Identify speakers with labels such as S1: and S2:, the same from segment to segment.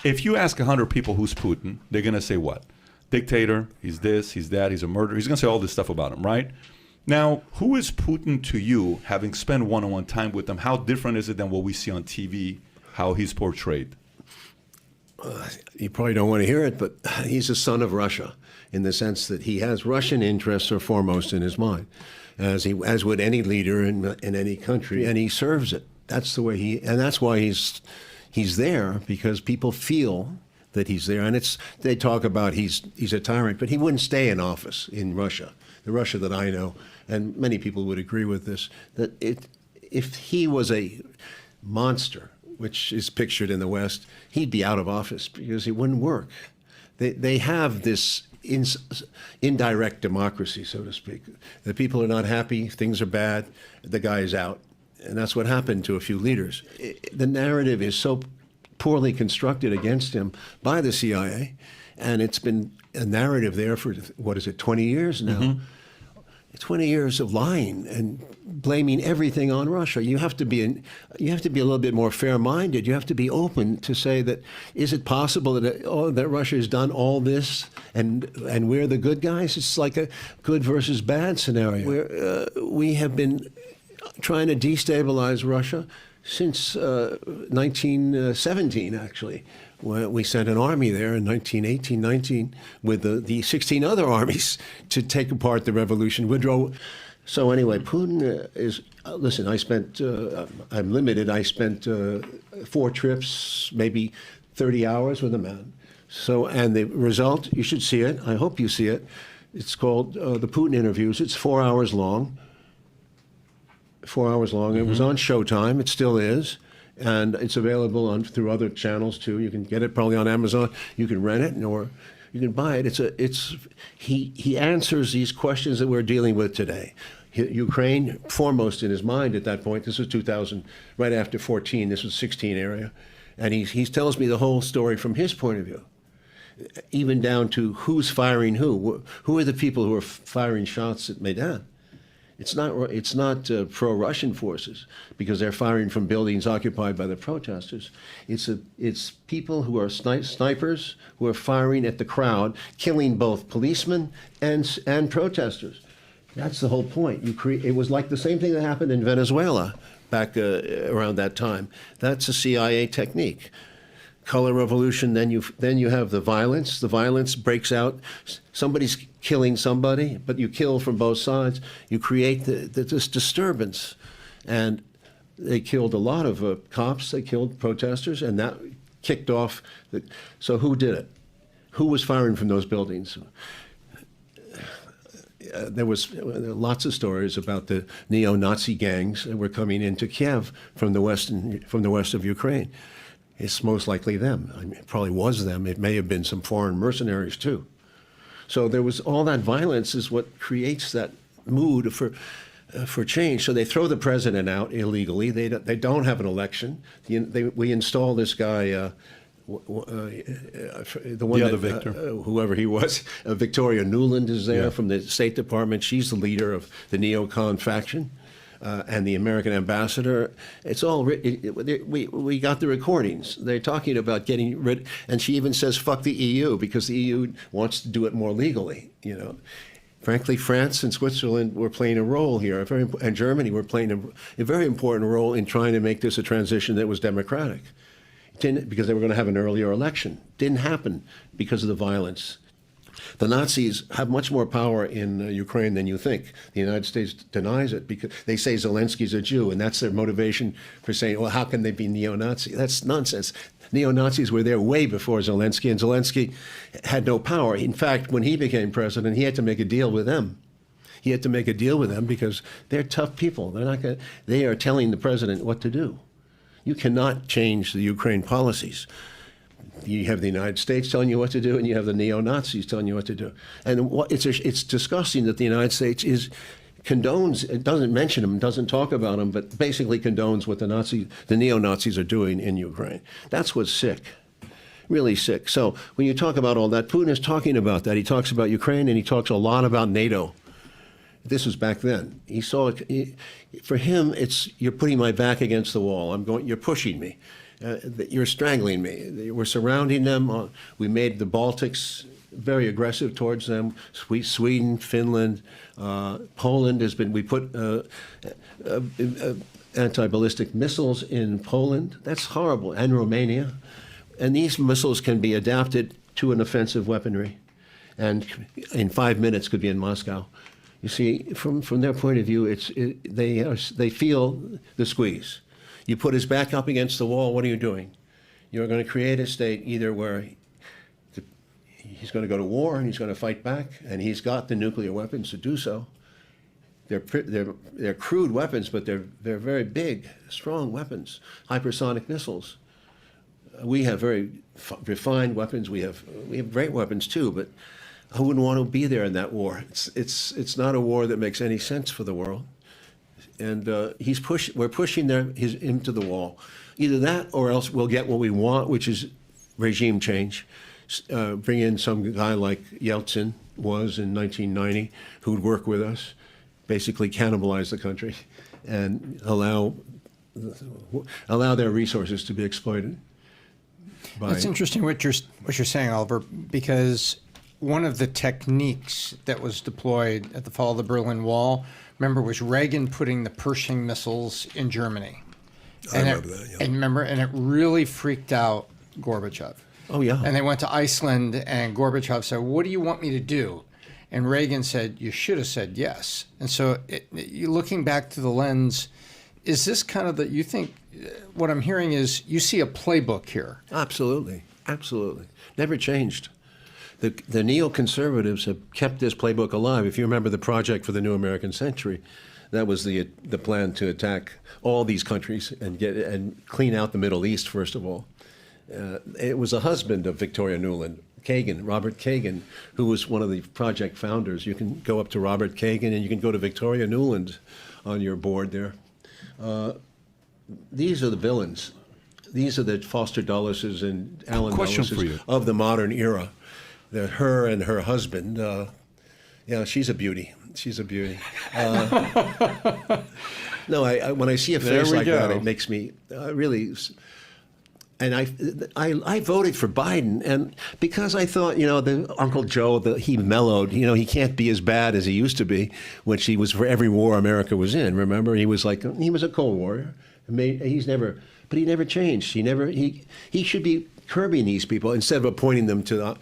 S1: If you ask 100 people who's Putin, they're going to say what? Dictator, he's this, he's that, he's a murderer. He's going to say all this stuff about him, right? Now, who is Putin to you, having spent one-on-one time with him? How different is it than what we see on TV, how he's portrayed?
S2: You probably don't want to hear it, but he's a son of Russia in the sense that he has Russian interests are foremost in his mind, as would any leader in any country, and he serves it. That's the way and that's why he's there, because people feel that he's there, and they talk about he's a tyrant, but he wouldn't stay in office in Russia, the Russia that I know, and many people would agree with this, that if he was a monster, which is pictured in the West, he'd be out of office because it wouldn't work. They have this indirect democracy, so to speak. The people are not happy, things are bad, the guy is out. And that's what happened to a few leaders. The narrative is so poorly constructed against him by the CIA, and it's been a narrative there for, 20 years now? Mm-hmm. 20 years of lying and blaming everything on Russia. You have to be a little bit more fair-minded. You have to be open to say that, is it possible that Russia has done all this and we're the good guys? It's like a good versus bad scenario. Where we have been trying to destabilize Russia since 1917, actually. We sent an army there in 1918, 19 with the 16 other armies to take apart the revolution. So anyway, Putin is, listen, I'm limited. I spent 4 trips, maybe 30 hours with a man. So, and the result, you should see it. I hope you see it. It's called the Putin Interviews. It's 4 hours long. 4 hours long. Mm-hmm. It was on Showtime. It still is. And it's available through other channels too. You can get it probably on Amazon. You can rent it, or you can buy it. He answers these questions that we're dealing with today. Ukraine foremost in his mind at that point. This was 2000, right after 14. This was 16 area, and he tells me the whole story from his point of view, even down to who's firing who. Who are the people who are firing shots at Maidan? It's not pro-Russian forces because they're firing from buildings occupied by the protesters. It's people who are snipers who are firing at the crowd, killing both policemen and protesters. That's the whole point. It was like the same thing that happened in Venezuela back around that time. That's a CIA technique. Color revolution, then you have the violence. The violence breaks out. Somebody's killing somebody, but you kill from both sides. You create this disturbance. And they killed a lot of cops. They killed protesters, and that kicked off. So who did it? Who was firing from those buildings? There were lots of stories about the neo-Nazi gangs that were coming into Kiev from the west of Ukraine. It's most likely them. I mean, it probably was them. It may have been some foreign mercenaries too. So there was all that violence is what creates that mood for change. So they throw the president out illegally. They don't have an election. We install this guy,
S1: Victor,
S2: whoever he was. Victoria Nuland is there from the State Department. She's the leader of the neocon faction. And the American ambassador, it's all we got the recordings. They're talking about getting rid, and she even says "fuck the EU" because the EU wants to do it more legally. Frankly, France and Switzerland were playing a role here, and Germany were playing a very important role in trying to make this a transition that was democratic. It didn't, because they were going to have an earlier election. Didn't happen because of the violence. The Nazis have much more power in Ukraine than you think. The United States denies it because they say Zelensky's a Jew, and that's their motivation for saying, well, how can they be neo-Nazi? That's nonsense. Neo-Nazis were there way before Zelensky, and Zelensky had no power. In fact, when he became president, he had to make a deal with them. He had to make a deal with them because they're tough people. They are telling the president what to do. You cannot change the Ukraine policies. You have the United States telling you what to do, and you have the neo-Nazis telling you what to do. And it's disgusting that the United States condones, it doesn't mention them, doesn't talk about them, but basically condones what the neo-Nazis are doing in Ukraine. That's what's sick, really sick. So when you talk about all that, Putin is talking about that. He talks about Ukraine, and he talks a lot about NATO. This was back then. He saw it. For him, it's you're putting my back against the wall. You're pushing me. You're strangling me. We're surrounding them. We made the Baltics very aggressive towards them. Sweden, Finland, Poland has been. We put anti-ballistic missiles in Poland. That's horrible, and Romania. And these missiles can be adapted to an offensive weaponry, and in 5 minutes could be in Moscow. You see, from their point of view, they feel the squeeze. You put his back up against the wall. What are you doing? You're going to create a state either where he's going to go to war and he's going to fight back, and he's got the nuclear weapons to do so. They're crude weapons, but they're very big, strong weapons, hypersonic missiles. We have very refined weapons. We have great weapons too, but I wouldn't want to be there in that war. It's not a war that makes any sense for the world. And we're pushing him to the wall. Either that, or else we'll get what we want, which is regime change. Bring in some guy like Yeltsin was in 1990, who would work with us, basically cannibalize the country, and allow their resources to be exploited.
S3: It's interesting what you're saying, Oliver, because one of the techniques that was deployed at the fall of the Berlin Wall, remember, was Reagan putting the Pershing missiles in Germany.
S2: I remember that, yeah.
S3: And it really freaked out Gorbachev.
S2: Oh, yeah.
S3: And they went to Iceland, and Gorbachev said, "What do you want me to do?" And Reagan said, "You should have said yes." And so you looking back to the lens, is this kind of you think, what I'm hearing is you see a playbook here.
S2: Absolutely. Absolutely. Never changed. The neoconservatives have kept this playbook alive. If you remember the Project for the New American Century, that was the plan to attack all these countries and clean out the Middle East, first of all. It was a husband of Victoria Nuland, Robert Kagan, who was one of the project founders. You can go up to Robert Kagan, and you can go to Victoria Nuland on your board there. These are the villains. These are the Foster Dulleses and Allen Dulleses of the modern era. They're her and her husband. She's a beauty. She's a beauty. When I see a face like that, it makes me really. And I voted for Biden, and because I thought, the Uncle Joe, he mellowed. He can't be as bad as he used to be, which he was for every war America was in. Remember, he was a Cold Warrior. He never changed. He should be curbing these people instead of appointing them to.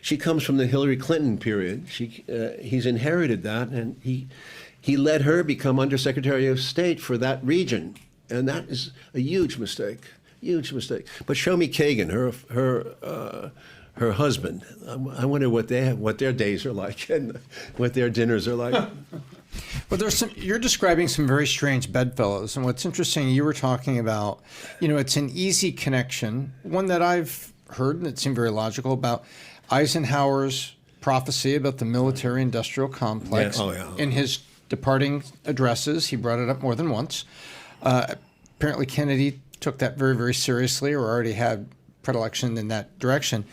S2: She comes from the Hillary Clinton period. He's inherited that, and he let her become Undersecretary of State for that region, and that is a huge mistake. Huge mistake. But show me Kagan, her husband. I wonder what their days are like and what their dinners are like.
S3: Well, you're describing some very strange bedfellows, and what's interesting, you were talking about, it's an easy connection, one that I've heard and it seemed very logical, about Eisenhower's prophecy about the military-industrial complex.
S2: Yeah. Oh, yeah.
S3: In his departing addresses, he brought it up more than once. Apparently, Kennedy took that very, very seriously, or already had predilection in that direction.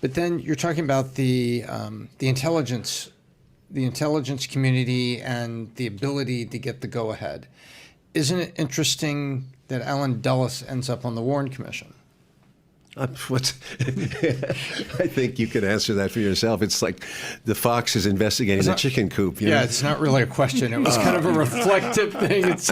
S3: But then you're talking about the intelligence community and the ability to get the go-ahead. Isn't it interesting that Allen Dulles ends up on the Warren Commission?
S2: I think you could answer that for yourself. It's like the fox is investigating the chicken coop.
S3: Yeah, it's not really a question. It was kind of a reflective thing. It's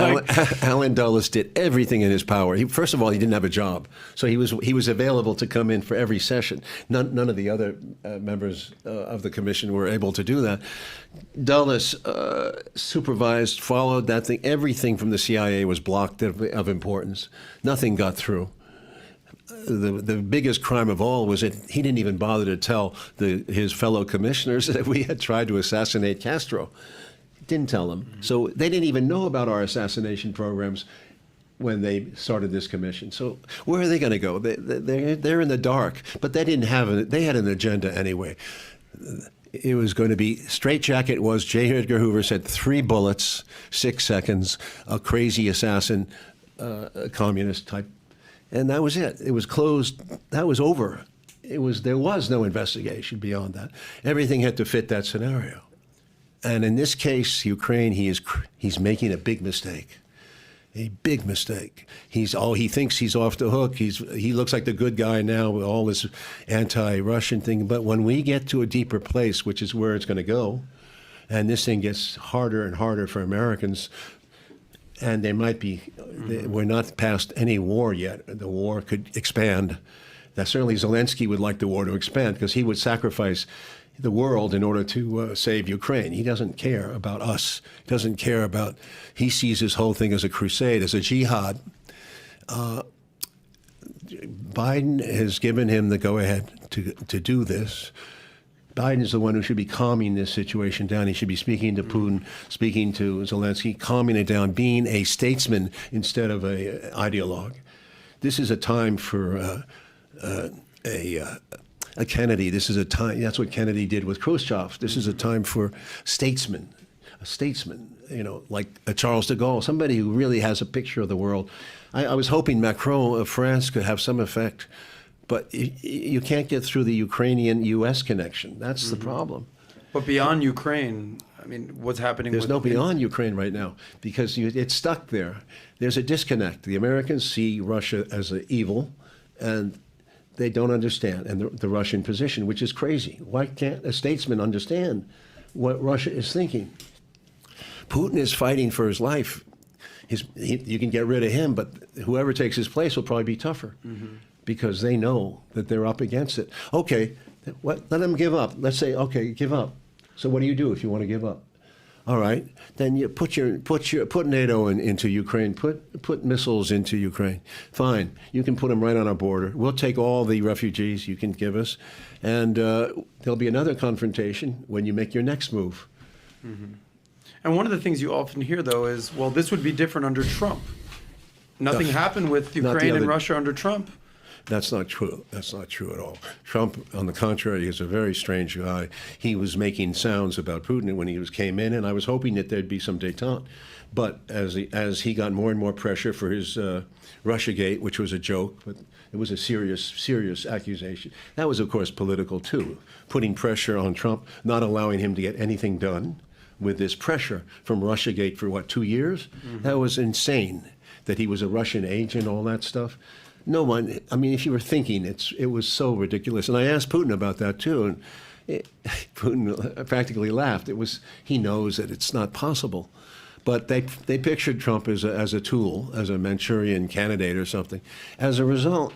S2: Allen Dulles did everything in his power. First of all, he didn't have a job, so he was available to come in for every session. None of the other members of the commission were able to do that. Dulles supervised, followed that thing. Everything from the CIA was blocked of importance. Nothing got through. The biggest crime of all was that he didn't even bother to tell his fellow commissioners that we had tried to assassinate Castro. Didn't tell them. So they didn't even know about our assassination programs when they started this commission. So where are they going to go? They're in the dark. But they didn't have they had an agenda anyway. It was going to be straitjacket. Was J. Edgar Hoover said 3 bullets, 6 seconds, a crazy assassin, a communist type. And that was it. It was closed. That was over. There was no investigation beyond that. Everything had to fit that scenario. And in this case, Ukraine, he's making a big mistake. A big mistake. He thinks he's off the hook. He looks like the good guy now with all this anti-Russian thing. But when we get to a deeper place, which is where it's going to go, and this thing gets harder and harder for Americans, and they might be, we're not past any war yet. The war could expand. Now, certainly Zelensky would like the war to expand because he would sacrifice the world in order to save Ukraine. He doesn't care about us. He doesn't care about, he sees this whole thing as a crusade, as a jihad. Biden has given him the go-ahead to do this. Biden is the one who should be calming this situation down. He should be speaking to Putin, speaking to Zelensky, calming it down, being a statesman instead of an ideologue. This is a time for a Kennedy. This is a time, that's what Kennedy did with Khrushchev. This is a time for a statesman, like a Charles de Gaulle, somebody who really has a picture of the world. I was hoping Macron of France could have some effect, but you can't get through the Ukrainian-U.S. connection. That's the problem.
S4: But beyond Ukraine, I mean, what's happening?
S2: There's no beyond Ukraine right now because it's stuck there. There's a disconnect. The Americans see Russia as an evil, and they don't understand, and the Russian position, which is crazy. Why can't a statesman understand what Russia is thinking? Putin is fighting for his life. You can get rid of him, but whoever takes his place will probably be tougher because they know that they're up against it. Okay, let them give up. Let's say, okay, give up. So what do you do if you want to give up? All right, then you put NATO into Ukraine. Put missiles into Ukraine. Fine, you can put them right on our border. We'll take all the refugees you can give us, and there'll be another confrontation when you make your next move.
S4: And one of the things you often hear, though, is, well, this would be different under Trump. Nothing happened with Ukraine and Russia under Trump.
S2: That's not true. That's not true at all. Trump, on the contrary, is a very strange guy. He was making sounds about Putin when he came in, and I was hoping that there'd be some détente. But as he got more and more pressure for his Russiagate, which was a joke, but it was a serious accusation. That was, of course, political, too, putting pressure on Trump, not allowing him to get anything done with this pressure from Russiagate for, 2 years? That was insane, that he was a Russian agent, all that stuff. No one, I mean, if you were thinking, it was so ridiculous. And I asked Putin about that, too, and Putin practically laughed. He knows that it's not possible. But they pictured Trump as a tool, as a Manchurian candidate or something. As a result,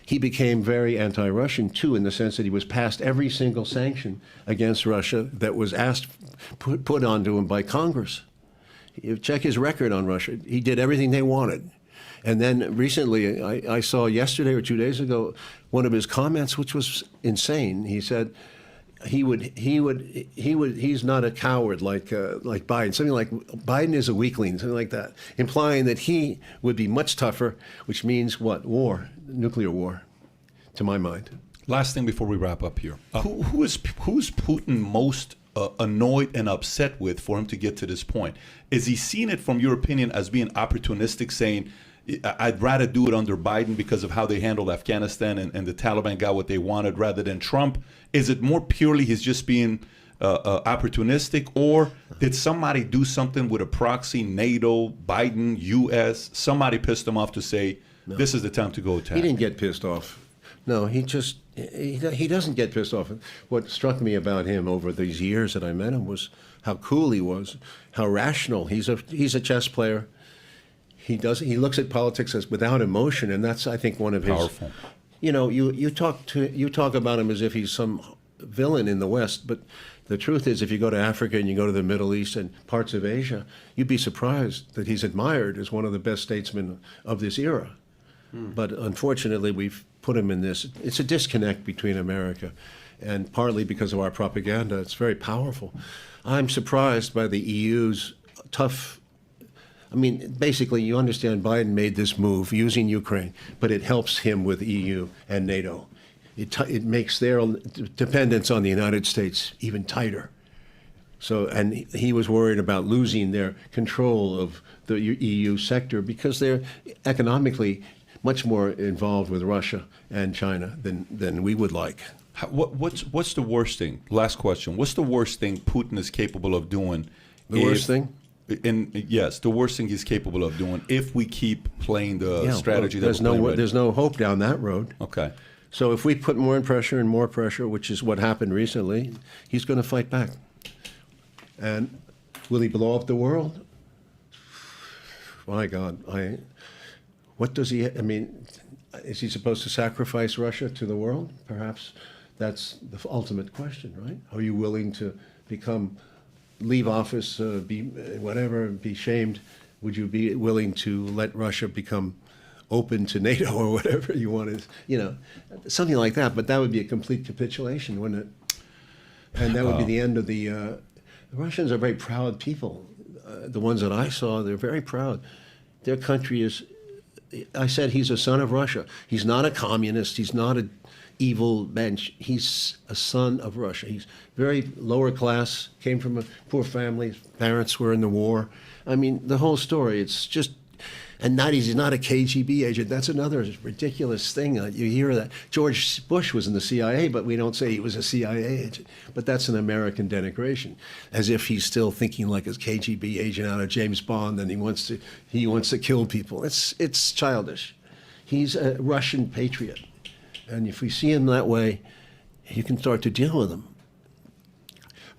S2: he became very anti-Russian, too, in the sense that he was past every single sanction against Russia that was put onto him by Congress. You check his record on Russia. He did everything they wanted. And then recently, I saw yesterday or 2 days ago one of his comments, which was insane. He said he's not a coward like Biden. Something like Biden is a weakling, something like that, implying that he would be much tougher, which means what? War, nuclear war, to my mind.
S1: Last thing before we wrap up here, who's Putin most annoyed and upset with for him to get to this point? Is he seeing it, from your opinion, as being opportunistic, saying, I'd rather do it under Biden because of how they handled Afghanistan and the Taliban got what they wanted rather than Trump? Is it more purely he's just being opportunistic, or did somebody do something with a proxy, NATO, Biden, U.S., somebody pissed him off to say, this is the time to go attack?
S2: He didn't get pissed off. No, he doesn't get pissed off. What struck me about him over these years that I met him was how cool he was, how rational. He's a chess player. He looks at politics as without emotion, and that's, I think, one of his.
S1: Powerful.
S2: You talk about him as if he's some villain in the West, but the truth is, if you go to Africa and you go to the Middle East and parts of Asia, you'd be surprised that he's admired as one of the best statesmen of this era. But unfortunately, we've put him in this. It's a disconnect between America, and partly because of our propaganda. It's very powerful. I'm surprised by the EU's tough. I mean, basically, you understand Biden made this move using Ukraine, but it helps him with EU and NATO. It makes their dependence on the United States even tighter. So, and he was worried about losing their control of the EU sector because they're economically much more involved with Russia and China than we would like.
S1: What's the worst thing? Last question. What's the worst thing Putin is capable of doing?
S2: The worst thing?
S1: and yes, the worst thing he's capable of doing if we keep playing the strategy
S2: well,
S1: that we're playing.
S2: there's no hope down that road.
S1: Okay.
S2: So if we put more pressure and more pressure, which is what happened recently, he's going to fight back. And will he blow up the world? My God, what does he? I mean, is he supposed to sacrifice Russia to the world? Perhaps that's the ultimate question, right? Are you willing to leave office, be shamed? Would you be willing to let Russia become open to NATO or whatever you want to, something like that? But that would be a complete capitulation, wouldn't it? And that would be the end of the Russians are very proud people. The ones that I saw, they're very proud. Their country is, I said he's a son of Russia. He's not a communist. He's not an evil bench. He's a son of Russia. He's very lower class, came from a poor family. His parents were in the war. I mean, the whole story, it's just, and he's not a KGB agent. That's another ridiculous thing. You hear that. George Bush was in the CIA, but we don't say he was a CIA agent. But that's an American denigration, as if he's still thinking like a KGB agent out of James Bond, and he wants to kill people. It's childish. He's a Russian patriot, and if we see him that way, you can start to deal with him.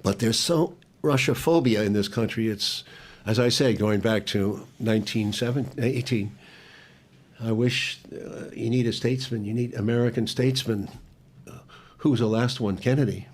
S2: But there's so Russophobia in this country. It's, as I say, going back to 1918, I wish you need a statesman. You need American statesman. Who was the last one? Kennedy.